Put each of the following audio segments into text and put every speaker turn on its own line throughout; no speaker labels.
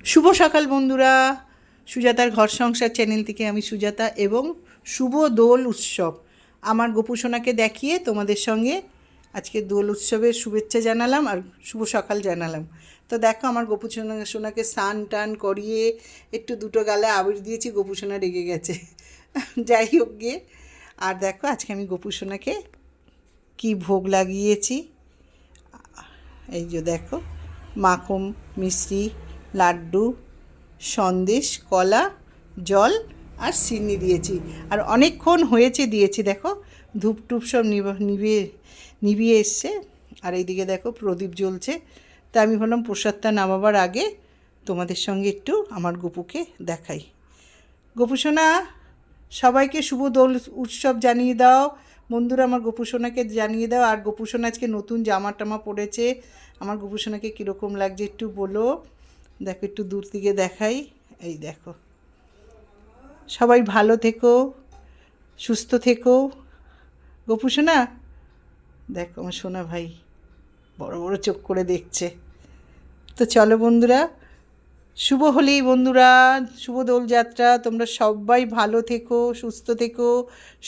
শুভ সকাল বন্ধুরা, সুজাতার ঘর সংসার চ্যানেল থেকে আমি সুজাতা এবং শুভ দোল উৎসব আমার গোপুসোনাকে দেখিয়ে তোমাদের সঙ্গে আজকে দোল উৎসবের শুভেচ্ছা জানালাম আর শুভ সকাল জানালাম। তো দেখো আমার গোপুসোনাকে স্নান টান করিয়ে একটু দুটো গালে আবির দিয়েছি, গোপুসোনা রেগে গেছে। যাই হোক গিয়ে, আর দেখো আজকে আমি গোপুসোনাকে কি ভোগ লাগিয়েছি। এই যে দেখো, মাখন, মিষ্টি, লাড্ডু, সন্দেশ, কলা, জল আর চিনি দিয়েছি। আর অনেকক্ষণ হয়েছে দিয়েছি, দেখো ধূপ টুপ সব নিভিয়ে এসছে। আর এইদিকে দেখো প্রদীপ জ্বলছে। তা আমি ভাবলাম প্রসাদটা নামাবার আগে তোমাদের সঙ্গে একটু আমার গপুকে দেখাই। গোপুসোনা, সবাইকে শুভ দোল উৎসব জানিয়ে দাও বন্ধুরা, আমার গোপুসোনাকে জানিয়ে দাও। আর গোপুসোনা আজকে নতুন জামা টামা পরেছে, আমার গোপুসোনাকে কীরকম লাগছে একটু বলো। দেখো একটু দূর থেকে দেখাই, এই দেখো। সবাই ভালো থেকো, সুস্থ থেকো। গোপুসোনা দেখো, আমার সোনা ভাই বড় বড় চোখ করে দেখছে। তো চলো বন্ধুরা, শুভ হোলি বন্ধুরা, শুভ দোলযাত্রা। তোমরা সবাই ভালো থেকো, সুস্থ থেকো,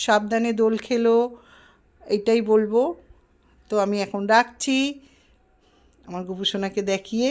সাবধানে দোল খেলো, এইটাই বলবো। তো আমি এখন রাখছি আমার গোপুসোনাকে দেখিয়ে।